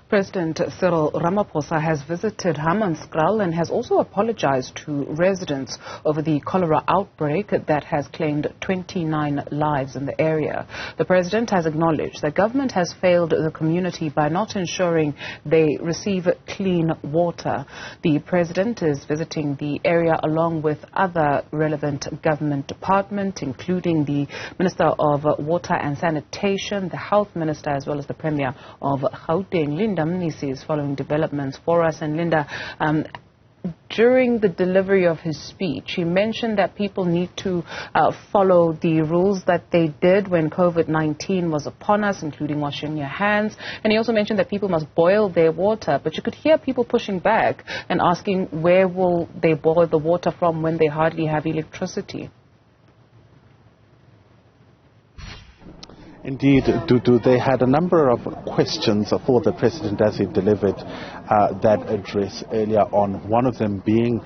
President Cyril Ramaphosa has visited Hammanskraal and has also apologized to residents over the cholera outbreak that has claimed 29 lives in the area. The president has acknowledged that government has failed the community by not ensuring they receive clean water. The president is visiting the area along with other relevant government departments, including the Minister of Water and Sanitation, the Health Minister, as well as the Premier of Gauteng, Linda Mnisi, is following developments for us. And Linda, during the delivery of his speech, he mentioned that people need to follow the rules that they did when COVID-19 was upon us, including washing your hands. And he also mentioned that people must boil their water. But you could hear people pushing back and asking where will they boil the water from when they hardly have electricity. Indeed, Dudu, they had a number of questions for the president as he delivered that address earlier on. One of them being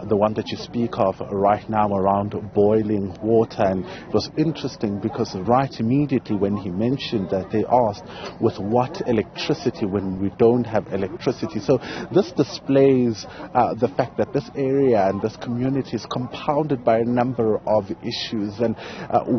the one that you speak of right now around boiling water. And it was interesting because right immediately when he mentioned that, they asked with what electricity when we don't have electricity. So this displays the fact that this area and this community is compounded by a number of issues, and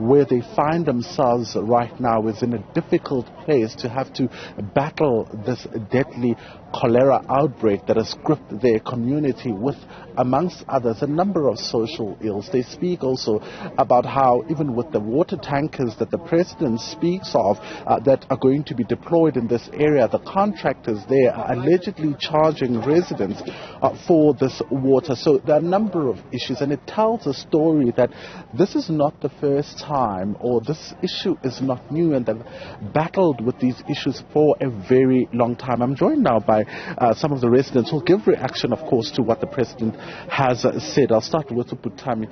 where they find themselves right now is in a difficult place to have to battle this deadly cholera outbreak that has gripped their community with, amongst others, a number of social ills. They speak also about how even with the water tankers that the president speaks of that are going to be deployed in this area, the contractors there are allegedly charging residents for this water. So there are a number of issues, and it tells a story that this is not the first time, or this issue is not new, and they've battled with these issues for a very long time. I'm joined now by some of the residents who will give reaction, of course, to what the president has said. I'll start with Abutami.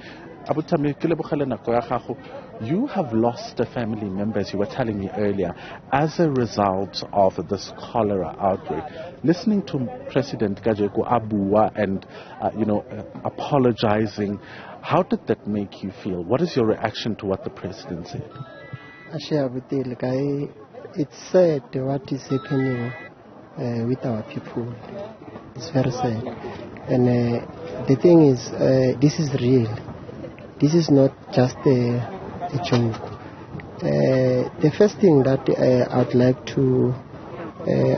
Abutami, you have lost a family member, as you were telling me earlier, as a result of this cholera outbreak. Listening to President Kajeko Abuwa and, apologizing, how did that make you feel? What is your reaction to what the president said? It's sad what is happening with our people. It's very sad. And the thing is, this is real. This is not just a joke. The first thing that I'd like to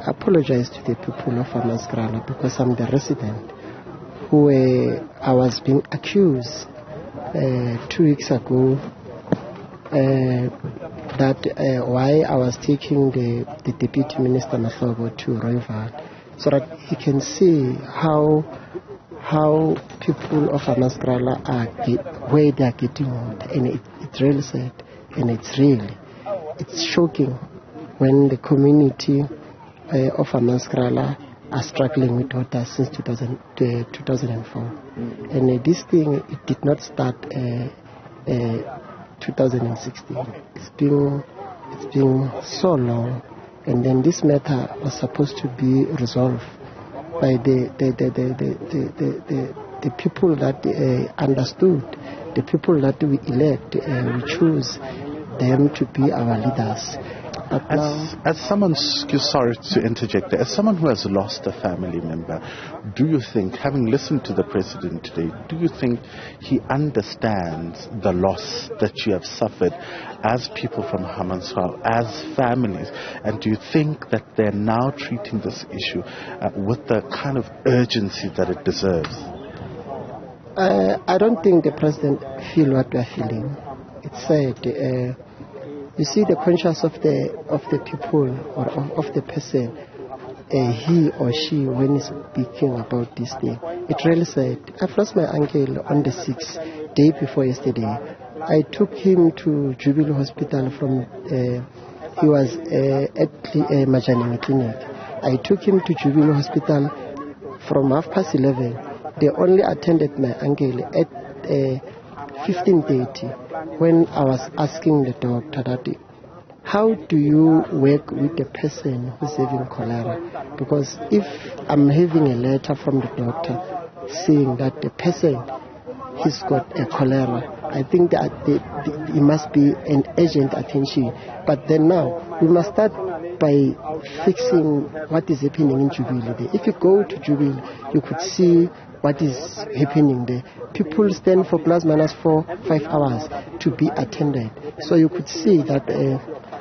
apologize to the people of Hammanskraal, because I'm the resident who I was being accused 2 weeks ago that why I was taking the Deputy Minister Mahlobo to Royval, so that he can see how people of Hammanskraal are where they are getting water. And it's really sad, and it's shocking when the community of Hammanskraal are struggling with water since 2004. And this thing, it did not start 2016. It's been so long, and then this matter was supposed to be resolved by the people that understood, the people that we elect, we choose them to be our leaders. As someone, sorry to interject there, as someone who has lost a family member, do you think, having listened to the president today, do you think he understands the loss that you have suffered as people from Hammanskraal, as families, and do you think that they're now treating this issue with the kind of urgency that it deserves? I don't think the president feels what we are feeling. It's sad. You see the conscience of the people, or of the person, he or she, when he's speaking about this thing. It really said, I've lost my uncle on the 6th, day before yesterday. I took him to Jubilee Hospital from, he was at Majanini Clinic. I took him to Jubilee Hospital from 11:30. They only attended my uncle at 15:30. When I was asking the doctor that, how do you work with the person who's having cholera? Because if I'm having a letter from the doctor saying that the person has got a cholera, I think that it must be an urgent attention. But then now we must start by fixing what is happening in Jubilee. If you go to Jubilee, you could see what is happening there. People stand for plus minus 4-5 hours to be attended. So you could see that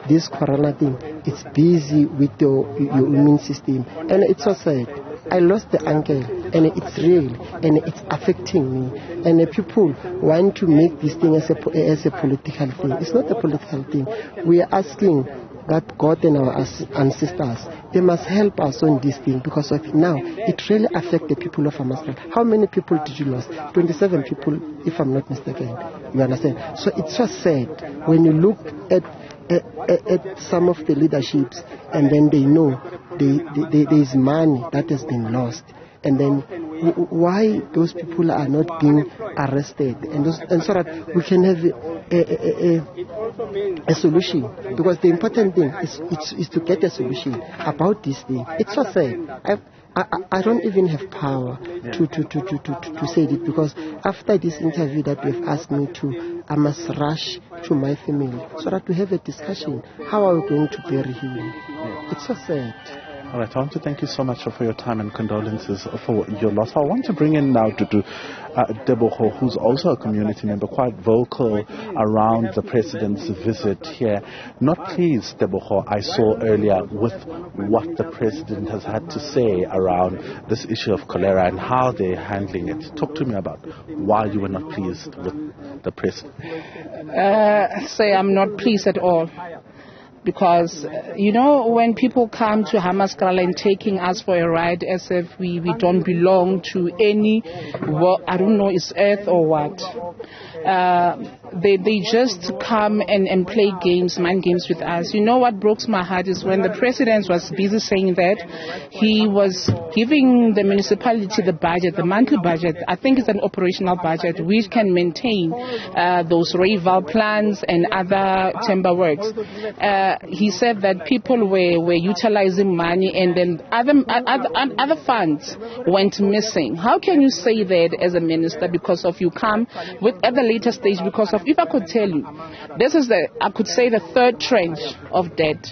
this corona thing, it's busy with your immune system. And it's so sad. I lost the uncle, and it's real, and it's affecting me. And people want to make this thing as a political thing. It's not a political thing. We are asking that God and our ancestors, they must help us on this thing, because of now it really affects the people of Hammanskraal. How many people did you lose? 27 people, if I'm not mistaken. You understand? So it's so sad when you look at some of the leaderships, and then they know there is money that has been lost, and then why those people are not being arrested, and so that we can have a solution, because the important thing is to get a solution about this thing. It's so sad. I don't even have power to say it, because after this interview that you've asked me to, I must rush to my family so that we have a discussion. How are we going to bury him? Yeah. It's so sad. All right, I want to thank you so much for your time and condolences for your loss. I want to bring in now to Deboho, who's also a community member, quite vocal around the president's visit here. Not pleased, Deboho, I saw earlier, with what the president has had to say around this issue of cholera and how they're handling it. Talk to me about why you were not pleased with the president. Say I'm not pleased at all. Because, when people come to Hammanskraal and taking us for a ride as if we don't belong to any, I don't know, it's earth or what. They just come and play games, mind games with us. You know what breaks my heart is when the president was busy saying that he was giving the municipality the budget, the monthly budget. I think it's an operational budget which can maintain those rival plans and other timber works. He said that people were utilizing money, and then other funds went missing. How can you say that as a minister, because of you come with at the later stage, because of, if I could tell you, this is I could say the third trench of dead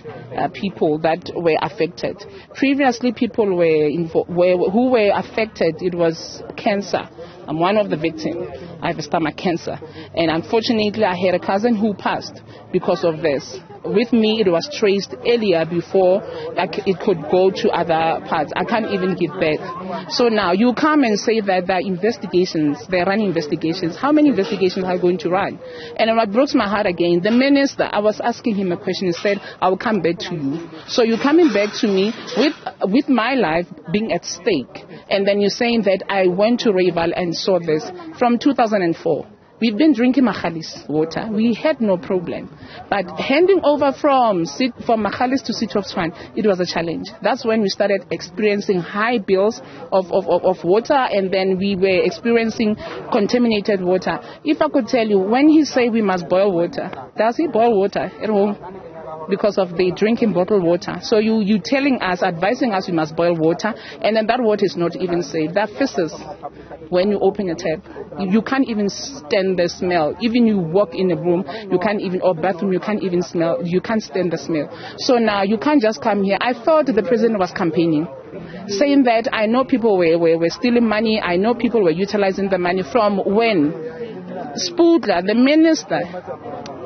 people that were affected. Previously, people who were affected, it was cancer. I'm one of the victims. I have a stomach cancer. And unfortunately, I had a cousin who passed because of this. With me, it was traced earlier before it could go to other parts. I can't even give birth. So now you come and say that there are investigations, they're running investigations. How many investigations are going to run? And what breaks my heart again, the minister, I was asking him a question. He said, I will come back to you. So you're coming back to me with my life being at stake. And then you're saying that I went to Rayval and saw this from 2004. We've been drinking Makhalis water. We had no problem. But handing over from Makhalis to City of Tshwane, it was a challenge. That's when we started experiencing high bills of water, and then we were experiencing contaminated water. If I could tell you, when he say we must boil water, does he boil water at home? Because of the drinking bottled water. So you telling us, advising us we must boil water, and then that water is not even safe. That fizzes when you open a tap. You can't even stand the smell. Even you walk in a room, you can't even, or bathroom, you can't even smell. You can't stand the smell. So now you can't just come here. I thought the president was campaigning, saying that I know people were stealing money. I know people were utilizing the money from when Spudler, the minister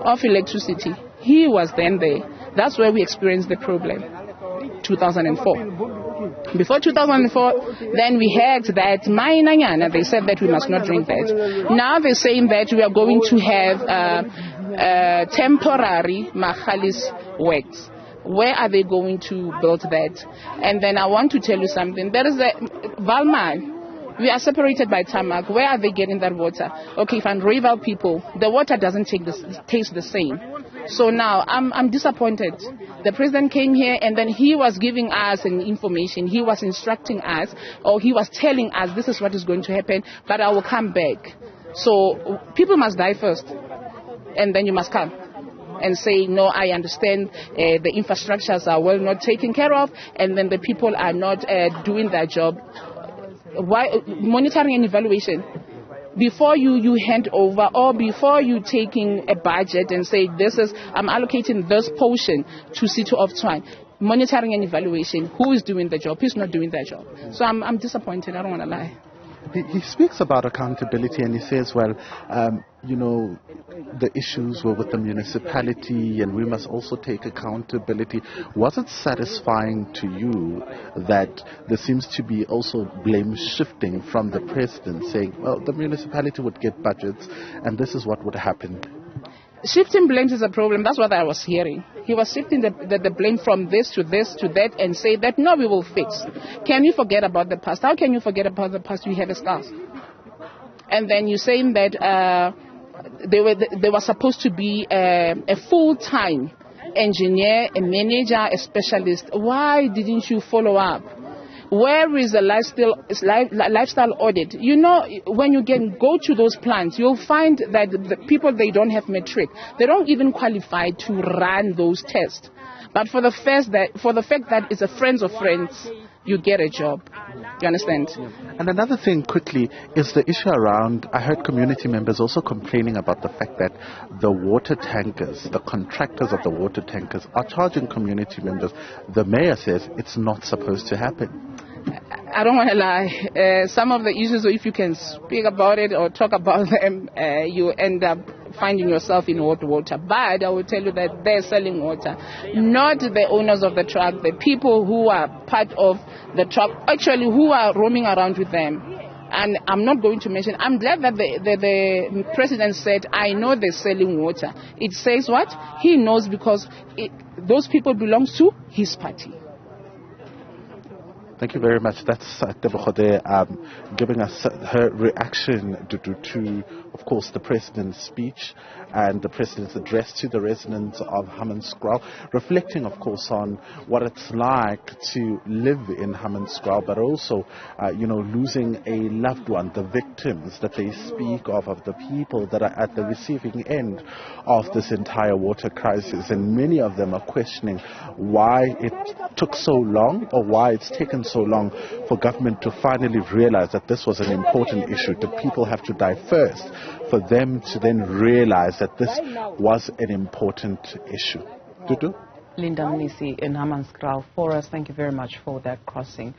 of electricity, he was then there. That's where we experienced the problem, 2004. Before 2004, then we had that Mainanyana. They said that we must not drink that. Now they're saying that we are going to have temporary Makhalis works. Where are they going to build that? And then I want to tell you something. There is a Valman. We are separated by tarmac. Where are they getting that water? Okay, if I'm rival people, the water doesn't taste the same. So now I'm disappointed. The president came here and then he was giving us an information. He was instructing us, or he was telling us this is what is going to happen, but I will come back. So people must die first, and then you must come and say, no, I understand the infrastructures are well not taken care of, and then the people are not doing their job. Why monitoring and evaluation? Before you hand over, or before you taking a budget and say I'm allocating this portion to City of Tshwane, monitoring and evaluation. Who is doing the job? Who's not doing their job? So I'm disappointed. I don't want to lie. He speaks about accountability, and he says, well, the issues were with the municipality and we must also take accountability. Was it satisfying to you that there seems to be also blame shifting from the president, saying, well, the municipality would get budgets and this is what would happen? Shifting blames is a problem. That's what I was hearing. He was shifting the blame from this to that and say that, no, we will fix. Can you forget about the past? How can you forget about the past? We have a scars. And then you're saying that there was supposed to be a full-time engineer, a manager, a specialist. Why didn't you follow up? Where is the lifestyle audit? You know, when you go to those plants, you'll find that the people, they don't have metric. They don't even qualify to run those tests. But for the fact that it's a friends of friends, you get a job. You understand? And another thing quickly is the issue around, I heard community members also complaining about the fact that the water tankers, the contractors of the water tankers are charging community members. The mayor says it's not supposed to happen. I don't want to lie. Some of the issues, if you can speak about it or talk about them, you end up finding yourself in hot water. But I will tell you that they're selling water, not the owners of the truck, the people who are part of the truck, actually who are roaming around with them. And I'm not going to mention, I'm glad that the president said, I know they're selling water. It says what? He knows because those people belong to his party. Thank you very much. That's Tebogo there giving us her reaction to, of course, the president's speech and the president's address to the residents of Hammanskraal, reflecting, of course, on what it's like to live in Hammanskraal, but also, losing a loved one, the victims that they speak of the people that are at the receiving end of this entire water crisis. And many of them are questioning why it took so long, or why it's taken so long for government to finally realize that this was an important issue. Did people have to die first for them to then realize that this was an important issue? Dudu? Linda Mnisi in Hammanskraal for us. Thank you very much for that crossing.